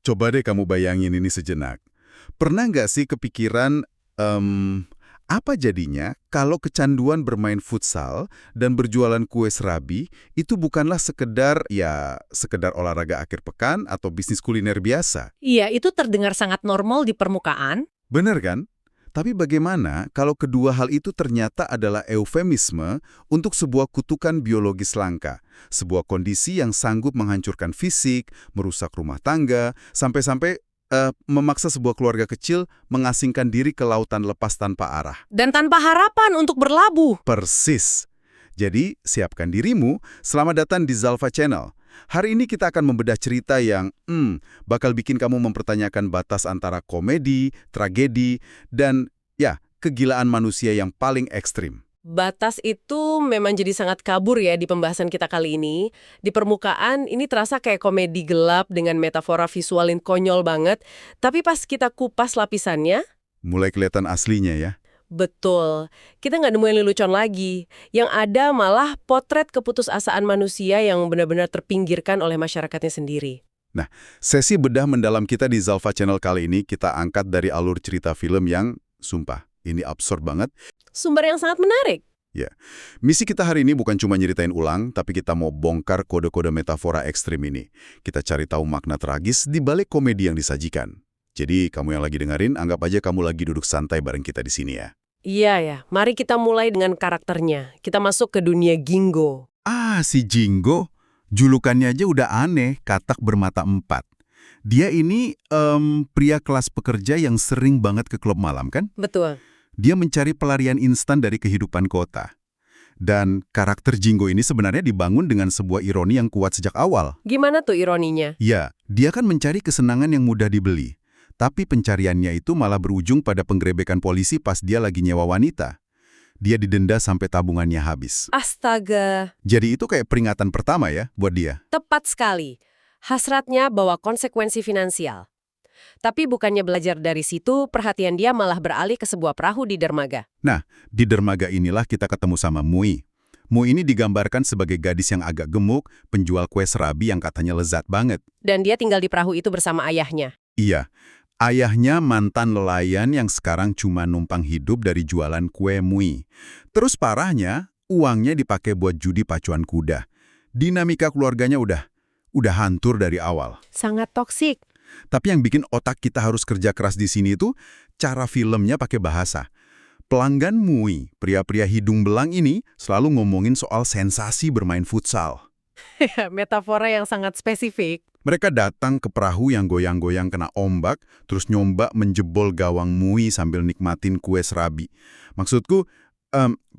Coba deh kamu bayangin ini sejenak. Pernah nggak sih kepikiran, apa jadinya kalau kecanduan bermain futsal dan berjualan kue serabi itu bukanlah sekedar olahraga akhir pekan atau bisnis kuliner biasa? Iya, itu terdengar sangat normal di permukaan. Bener kan? Tapi bagaimana kalau kedua hal itu ternyata adalah eufemisme untuk sebuah kutukan biologis langka, sebuah kondisi yang sanggup menghancurkan fisik, merusak rumah tangga, sampai-sampai memaksa sebuah keluarga kecil mengasingkan diri ke lautan lepas tanpa arah. Dan tanpa harapan untuk berlabuh. Persis. Jadi, siapkan dirimu, selamat datang di Zalfa Channel. Hari ini kita akan membedah cerita yang bakal bikin kamu mempertanyakan batas antara komedi, tragedi, dan kegilaan manusia yang paling ekstrim. Batas itu memang jadi sangat kabur ya di pembahasan kita kali ini. Di permukaan ini terasa kayak komedi gelap dengan metafora visual yang konyol banget. Tapi pas kita kupas lapisannya, Mulai kelihatan aslinya ya. betul. Kita nggak nemuin lelucon lagi. Yang ada malah potret keputusasaan manusia yang benar-benar terpinggirkan oleh masyarakatnya sendiri. Nah, sesi bedah mendalam kita di Zalfa Channel kali ini kita angkat dari alur cerita film yang, sumpah, ini absurd banget. Sumber yang sangat menarik. Ya, misi kita hari ini bukan cuma nyeritain ulang, tapi kita mau bongkar kode-kode metafora ekstrim ini. Kita cari tahu makna tragis di balik komedi yang disajikan. Jadi, kamu yang lagi dengerin, anggap aja kamu lagi duduk santai bareng kita di sini ya. Iya ya, mari kita mulai dengan karakternya. Kita masuk ke dunia Gingo. Ah, si Jingo. Julukannya aja udah aneh, katak bermata empat. Dia ini pria kelas pekerja yang sering banget ke klub malam kan? Betul. Dia mencari pelarian instan dari kehidupan kota. Dan karakter Jingo ini sebenarnya dibangun dengan sebuah ironi yang kuat sejak awal. Gimana tuh ironinya? Ya, dia kan mencari kesenangan yang mudah dibeli. Tapi pencariannya itu malah berujung pada penggerebekan polisi pas dia lagi nyewa wanita. Dia didenda sampai tabungannya habis. Astaga, Jadi itu kayak peringatan pertama ya buat dia. tepat sekali. Hasratnya bawa konsekuensi finansial. Tapi bukannya belajar dari situ, perhatian dia malah beralih ke sebuah perahu di dermaga. Nah, di dermaga inilah kita ketemu sama Mui. Mui ini digambarkan sebagai gadis yang agak gemuk, penjual kue serabi yang katanya lezat banget. Dan dia tinggal di perahu itu bersama ayahnya. Iya, ayahnya mantan nelayan yang sekarang cuma numpang hidup dari jualan kue Mui. Terus parahnya, uangnya dipakai buat judi pacuan kuda. Dinamika keluarganya udah hancur dari awal. Sangat toksik. Tapi yang bikin otak kita harus kerja keras di sini itu cara filmnya pakai bahasa. Pelanggan Mui, pria-pria hidung belang ini selalu ngomongin soal sensasi bermain futsal. Metafora yang sangat spesifik. Mereka datang ke perahu yang goyang-goyang kena ombak, terus nyoba menjebol gawang Mui sambil nikmatin kue serabi. Maksudku,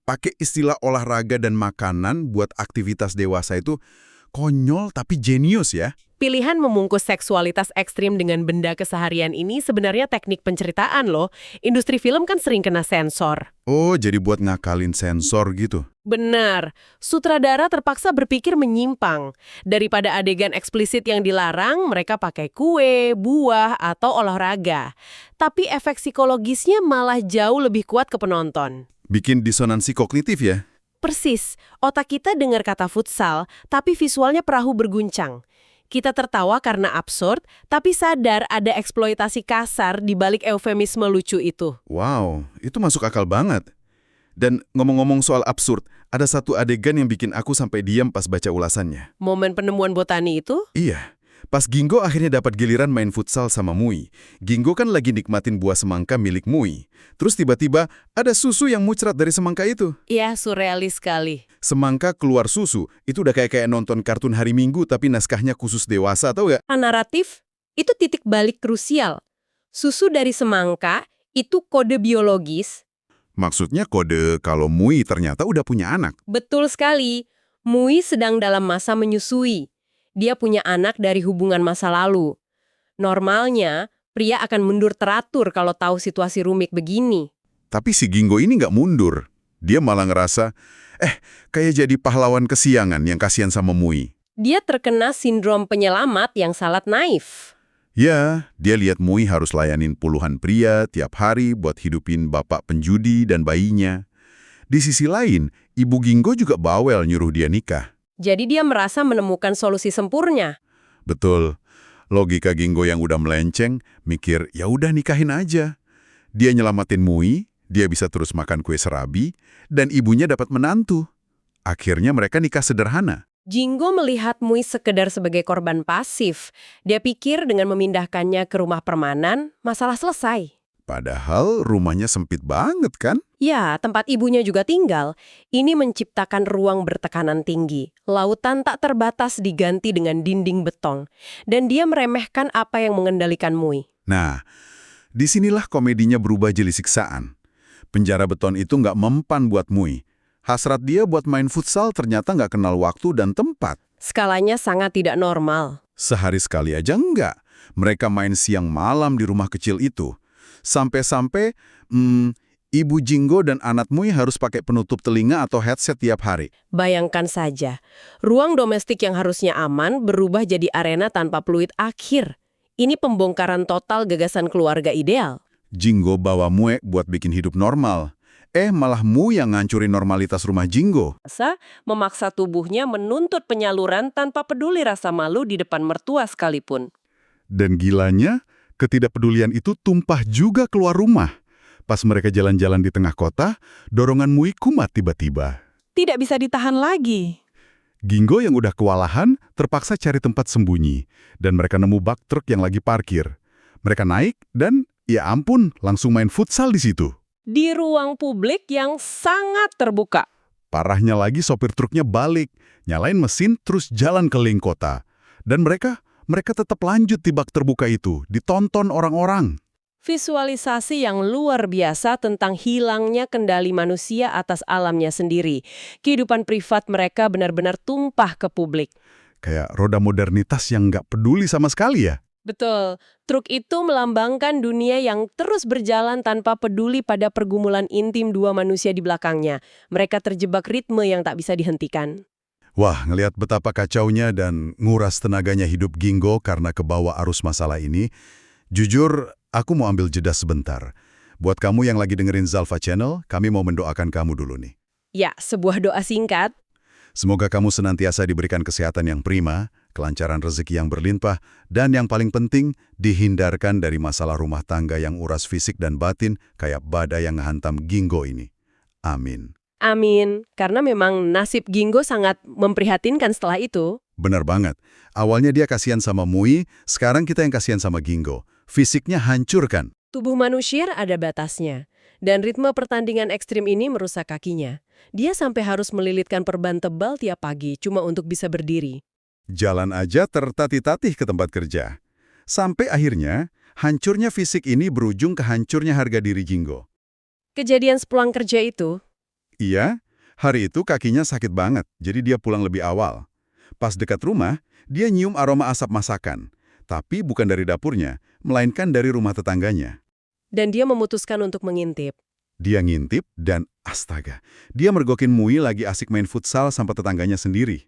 pakai istilah olahraga dan makanan buat aktivitas dewasa itu konyol tapi jenius ya. Pilihan memungkus seksualitas ekstrim dengan benda keseharian ini sebenarnya teknik penceritaan loh. Industri film kan sering kena sensor. Oh, jadi buat ngakalin sensor gitu. Benar, sutradara terpaksa berpikir menyimpang. Daripada adegan eksplisit yang dilarang, mereka pakai kue, buah, atau olahraga. Tapi efek psikologisnya malah jauh lebih kuat ke penonton. Bikin disonansi kognitif ya. Persis, otak kita dengar kata futsal, tapi visualnya perahu berguncang. Kita tertawa karena absurd, tapi sadar ada eksploitasi kasar di balik eufemisme lucu itu. Wow, itu masuk akal banget. Dan ngomong-ngomong soal absurd, ada satu adegan yang bikin aku sampai diam pas baca ulasannya. Momen penemuan botani itu? Iya, pas Gingo akhirnya dapat giliran main futsal sama Mui. Gingo kan lagi nikmatin buah semangka milik Mui. Terus tiba-tiba ada susu yang muncrat dari semangka itu. Iya, surrealis sekali. Semangka keluar susu, itu udah kayak nonton kartun hari Minggu tapi naskahnya khusus dewasa, tau gak? Naratif, itu titik balik krusial. Susu dari semangka itu kode biologis. Maksudnya kode kalau Mui ternyata udah punya anak. Betul sekali. Mui sedang dalam masa menyusui. Dia punya anak dari hubungan masa lalu. Normalnya, pria akan mundur teratur kalau tahu situasi rumit begini. Tapi si Gingo ini nggak mundur. Dia malah ngerasa, kayak jadi pahlawan kesiangan yang kasihan sama Mui. Dia terkena sindrom penyelamat yang sangat naif. Ya, dia lihat Mui harus layanin puluhan pria tiap hari buat hidupin bapak penjudi dan bayinya. Di sisi lain, ibu Gingo juga bawel nyuruh dia nikah. Jadi dia merasa menemukan solusi sempurna. Betul. Logika Gingo yang udah melenceng, mikir ya udah nikahin aja. Dia nyelamatin Mui, dia bisa terus makan kue serabi, dan ibunya dapat menantu. Akhirnya mereka nikah sederhana. Jingo melihat Mui sekedar sebagai korban pasif. Dia pikir dengan memindahkannya ke rumah permanen, masalah selesai. Padahal rumahnya sempit banget kan? Ya, tempat ibunya juga tinggal. Ini menciptakan ruang bertekanan tinggi. Lautan tak terbatas diganti dengan dinding beton. Dan dia meremehkan apa yang mengendalikan Mui. Nah, disinilah komedinya berubah jadi siksaan. Penjara beton itu nggak mempan buat Mui. Hasrat dia buat main futsal ternyata nggak kenal waktu dan tempat. Skalanya sangat tidak normal. Sehari sekali aja nggak. Mereka main siang malam di rumah kecil itu. Sampai-sampai, Ibu Jingo dan anak Mui harus pakai penutup telinga atau headset tiap hari. Bayangkan saja, ruang domestik yang harusnya aman berubah jadi arena tanpa peluit akhir. Ini pembongkaran total gagasan keluarga ideal. Jingo bawa Mui buat bikin hidup normal. Malah Mui yang ngancurin normalitas rumah Jingo. Memaksa tubuhnya menuntut penyaluran tanpa peduli rasa malu di depan mertua sekalipun. Dan gilanya, ketidakpedulian itu tumpah juga keluar rumah. Pas mereka jalan-jalan di tengah kota, dorongan Mui kumat tiba-tiba. Tidak bisa ditahan lagi. Gingo yang udah kewalahan terpaksa cari tempat sembunyi, dan mereka nemu bak truk yang lagi parkir. Mereka naik dan, ya ampun, langsung main futsal di situ. Di ruang publik yang sangat terbuka. Parahnya lagi sopir truknya balik, nyalain mesin terus jalan keliling kota. Dan mereka tetap lanjut di bak terbuka itu, ditonton orang-orang. Visualisasi yang luar biasa tentang hilangnya kendali manusia atas alamnya sendiri. Kehidupan privat mereka benar-benar tumpah ke publik. Kayak roda modernitas yang nggak peduli sama sekali ya. Betul, truk itu melambangkan dunia yang terus berjalan tanpa peduli pada pergumulan intim dua manusia di belakangnya. Mereka terjebak ritme yang tak bisa dihentikan. Wah, ngelihat betapa kacaunya dan nguras tenaganya hidup Gingo karena kebawa arus masalah ini, jujur, aku mau ambil jeda sebentar. Buat kamu yang lagi dengerin Zalfa Channel, kami mau mendoakan kamu dulu nih. Ya, sebuah doa singkat. Semoga kamu senantiasa diberikan kesehatan yang prima, kelancaran rezeki yang berlimpah, dan yang paling penting, dihindarkan dari masalah rumah tangga yang uras fisik dan batin kayak badai yang ngehantam Gingo ini. Amin. Amin, karena memang nasib Gingo sangat memprihatinkan setelah itu. Benar banget. Awalnya dia kasihan sama Mui, sekarang kita yang kasihan sama Gingo. Fisiknya hancur kan? Tubuh manusia ada batasnya, dan ritme pertandingan ekstrim ini merusak kakinya. Dia sampai harus melilitkan perban tebal tiap pagi cuma untuk bisa berdiri. Jalan aja tertatih-tatih ke tempat kerja. Sampai akhirnya, hancurnya fisik ini berujung ke hancurnya harga diri Gingo. Kejadian sepulang kerja itu, Iya, hari itu kakinya sakit banget, jadi dia pulang lebih awal. Pas dekat rumah, dia nyium aroma asap masakan. Tapi bukan dari dapurnya, melainkan dari rumah tetangganya. dan dia memutuskan untuk mengintip. Dia ngintip dan astaga, dia mergokin Mui lagi asik main futsal sama tetangganya sendiri.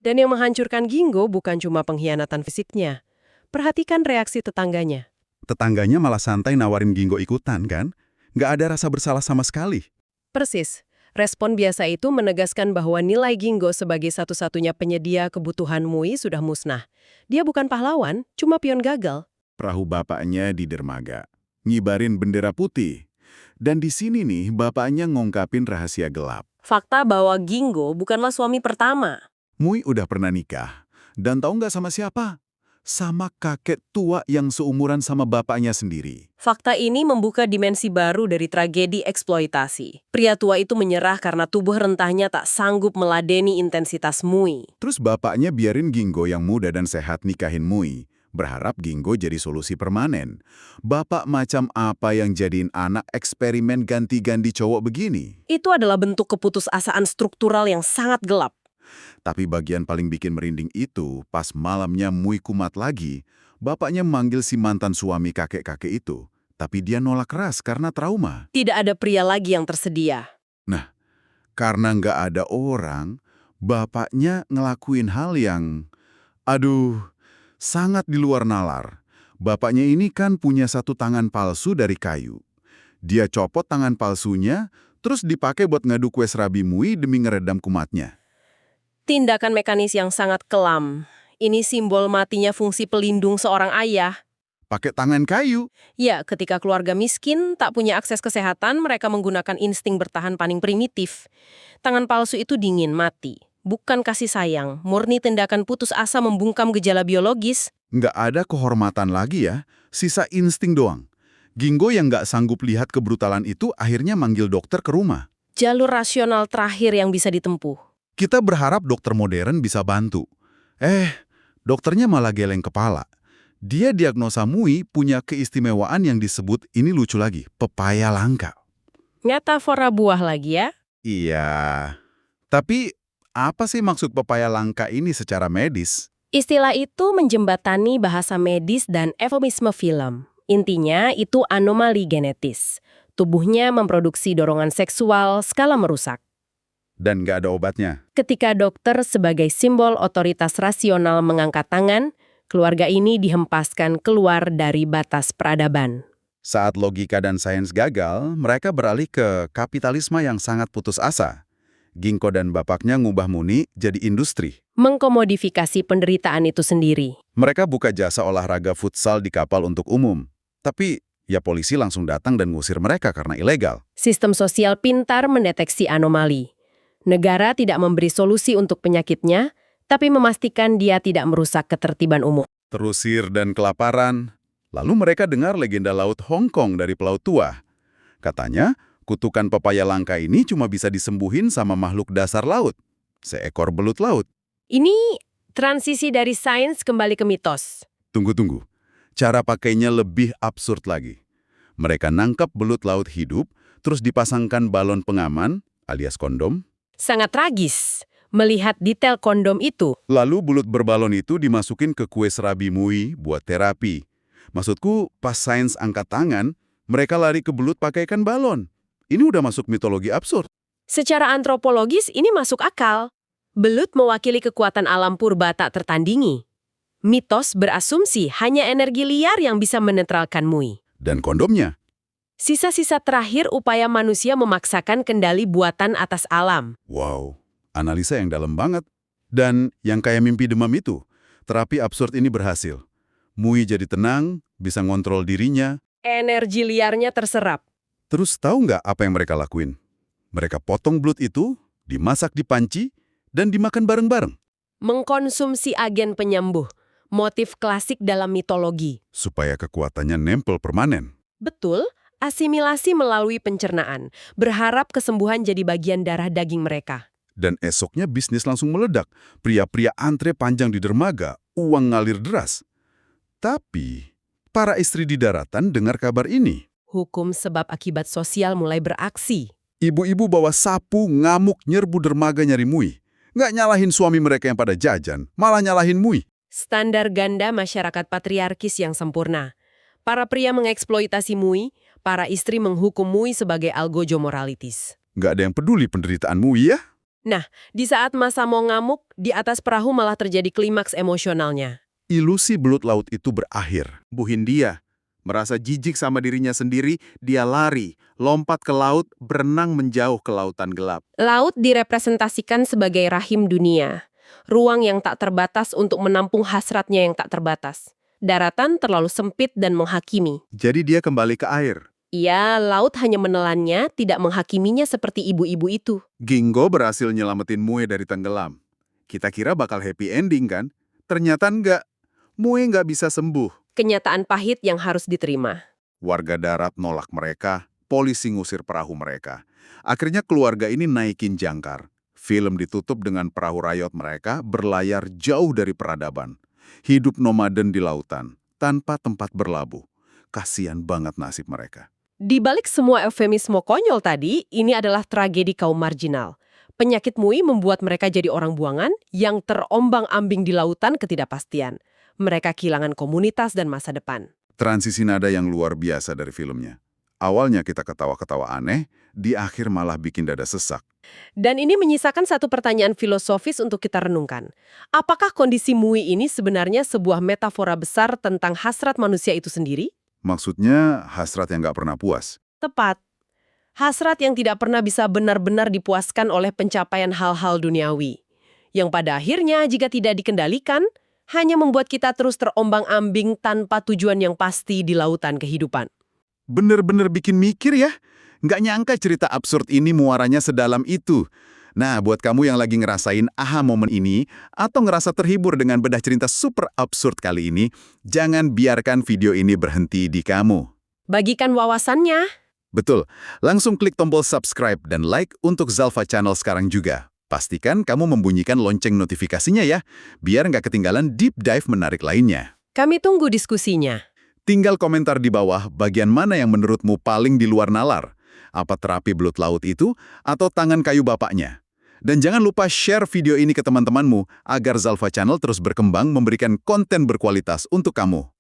Dan yang menghancurkan Gingo bukan cuma pengkhianatan fisiknya. Perhatikan reaksi tetangganya. Tetangganya malah santai nawarin Gingo ikutan kan? Nggak ada rasa bersalah sama sekali. Persis. Respon biasa itu menegaskan bahwa nilai Gingo sebagai satu-satunya penyedia kebutuhan Mui sudah musnah. Dia bukan pahlawan, cuma pion gagal. Perahu bapaknya di dermaga, ngibarin bendera putih. Dan di sini nih, bapaknya ngungkapin rahasia gelap. Fakta bahwa Gingo bukanlah suami pertama. Mui udah pernah nikah. Dan tahu nggak sama siapa? Sama kakek tua yang seumuran sama bapaknya sendiri. Fakta ini membuka dimensi baru dari tragedi eksploitasi. Pria tua itu menyerah karena tubuh rentahnya tak sanggup meladeni intensitas Mui. Terus bapaknya biarin Gingo yang muda dan sehat nikahin Mui. Berharap Gingo jadi solusi permanen. Bapak macam apa yang jadiin anak eksperimen ganti-ganti cowok begini? Itu adalah bentuk keputusasaan struktural yang sangat gelap. Tapi bagian paling bikin merinding itu, pas malamnya Mui kumat lagi, bapaknya manggil si mantan suami kakek-kakek itu. Tapi dia nolak keras karena trauma. Tidak ada pria lagi yang tersedia. Nah, karena nggak ada orang, bapaknya ngelakuin hal yang, sangat di luar nalar. Bapaknya ini kan punya satu tangan palsu dari kayu. Dia copot tangan palsunya, terus dipakai buat ngadu kue serabi Mui demi ngeredam kumatnya. Tindakan mekanis yang sangat kelam. Ini simbol matinya fungsi pelindung seorang ayah. Pakai tangan kayu. Ya, ketika keluarga miskin tak punya akses kesehatan, mereka menggunakan insting bertahan paling primitif. Tangan palsu itu dingin, mati. Bukan kasih sayang, murni tindakan putus asa membungkam gejala biologis. Nggak ada kehormatan lagi ya, sisa insting doang. Gingo yang nggak sanggup lihat kebrutalan itu akhirnya manggil dokter ke rumah. Jalur rasional terakhir yang bisa ditempuh. Kita berharap dokter modern bisa bantu. Dokternya malah geleng kepala. Dia diagnosa MUI punya keistimewaan yang disebut, ini lucu lagi, pepaya langka. Metafora buah lagi ya. Iya. Tapi apa sih maksud pepaya langka ini secara medis? Istilah itu menjembatani bahasa medis dan eufemisme film. Intinya itu anomali genetis. Tubuhnya memproduksi dorongan seksual skala merusak. Dan nggak ada obatnya. Ketika dokter sebagai simbol otoritas rasional mengangkat tangan, keluarga ini dihempaskan keluar dari batas peradaban. Saat logika dan sains gagal, mereka beralih ke kapitalisme yang sangat putus asa. Ginko dan bapaknya ngubah MUI jadi industri. Mengkomodifikasi penderitaan itu sendiri. Mereka buka jasa olahraga futsal di kapal untuk umum. Tapi ya polisi langsung datang dan ngusir mereka karena ilegal. Sistem sosial pintar mendeteksi anomali. Negara tidak memberi solusi untuk penyakitnya, tapi memastikan dia tidak merusak ketertiban umum. Terusir dan kelaparan. Lalu mereka dengar legenda laut Hong Kong dari pelaut tua. Katanya, kutukan pepaya langka ini cuma bisa disembuhin sama makhluk dasar laut. Seekor belut laut. Ini transisi dari sains kembali ke mitos. Tunggu. Cara pakainya lebih absurd lagi. Mereka nangkap belut laut hidup, terus dipasangkan balon pengaman, alias kondom. Sangat tragis melihat detail kondom itu. Lalu belut berbalon itu dimasukin ke kue serabi MUI buat terapi. Maksudku, pas sains angkat tangan, mereka lari ke belut pakaikan balon. Ini udah masuk mitologi absurd. Secara antropologis ini masuk akal. Belut mewakili kekuatan alam purba tak tertandingi. Mitos berasumsi hanya energi liar yang bisa menetralkan MUI. Dan kondomnya. Sisa-sisa terakhir upaya manusia memaksakan kendali buatan atas alam. Wow, analisa yang dalam banget. Dan yang kayak mimpi demam itu, terapi absurd ini berhasil. MUI jadi tenang, bisa ngontrol dirinya. Energi liarnya terserap. Terus tahu nggak apa yang mereka lakuin? Mereka potong belut itu, dimasak di panci, dan dimakan bareng-bareng. Mengkonsumsi agen penyembuh, motif klasik dalam mitologi. Supaya kekuatannya nempel permanen. Betul, asimilasi melalui pencernaan, berharap kesembuhan jadi bagian darah daging mereka. Dan esoknya bisnis langsung meledak. Pria-pria antre panjang di dermaga, uang ngalir deras. Tapi, para istri di daratan dengar kabar ini. Hukum sebab akibat sosial mulai beraksi. Ibu-ibu bawa sapu, ngamuk, nyerbu dermaga nyari MUI. Nggak nyalahin suami mereka yang pada jajan, malah nyalahin MUI. Standar ganda masyarakat patriarkis yang sempurna. Para pria mengeksploitasi MUI, para istri menghukum MUI sebagai algojo moralitis. Nggak ada yang peduli penderitaan MUI ya? Nah, di saat masa mau ngamuk, di atas perahu malah terjadi klimaks emosionalnya. Ilusi belut laut itu berakhir. Bu Hindia, merasa jijik sama dirinya sendiri, dia lari, lompat ke laut, berenang menjauh ke lautan gelap. Laut direpresentasikan sebagai rahim dunia. Ruang yang tak terbatas untuk menampung hasratnya yang tak terbatas. Daratan terlalu sempit dan menghakimi. Jadi dia kembali ke air. Iya, laut hanya menelannya, tidak menghakiminya seperti ibu-ibu itu. Gingo berhasil nyelamatin Mue dari tenggelam. Kita kira bakal happy ending kan? Ternyata enggak. Mue nggak bisa sembuh. Kenyataan pahit yang harus diterima. Warga darat nolak mereka, polisi ngusir perahu mereka. Akhirnya keluarga ini naikin jangkar. Film ditutup dengan perahu rayot mereka berlayar jauh dari peradaban. Hidup nomaden di lautan, tanpa tempat berlabuh. Kasian banget nasib mereka. Di balik semua eufemisme konyol tadi, ini adalah tragedi kaum marginal. Penyakit MUI membuat mereka jadi orang buangan yang terombang-ambing di lautan ketidakpastian. Mereka kehilangan komunitas dan masa depan. Transisi nada yang luar biasa dari filmnya. Awalnya kita ketawa-ketawa aneh, di akhir malah bikin dada sesak. Dan ini menyisakan satu pertanyaan filosofis untuk kita renungkan. Apakah kondisi MUI ini sebenarnya sebuah metafora besar tentang hasrat manusia itu sendiri? Maksudnya hasrat yang nggak pernah puas. Tepat. Hasrat yang tidak pernah bisa benar-benar dipuaskan oleh pencapaian hal-hal duniawi. Yang pada akhirnya jika tidak dikendalikan, Hanya membuat kita terus terombang-ambing tanpa tujuan yang pasti di lautan kehidupan. Bener-bener bikin mikir ya. Nggak nyangka cerita absurd ini muaranya sedalam itu. Nah, buat kamu yang lagi ngerasain aha momen ini, atau ngerasa terhibur dengan bedah cerita super absurd kali ini, jangan biarkan video ini berhenti di kamu. Bagikan wawasannya. Betul, langsung klik tombol subscribe dan like untuk Zalfa Channel sekarang juga. Pastikan kamu membunyikan lonceng notifikasinya ya, biar nggak ketinggalan deep dive menarik lainnya. Kami tunggu diskusinya. Tinggal komentar di bawah bagian mana yang menurutmu paling di luar nalar. Apa terapi belut laut itu, atau tangan kayu bapaknya? Dan jangan lupa share video ini ke teman-temanmu agar Zalfa Channel terus berkembang memberikan konten berkualitas untuk kamu.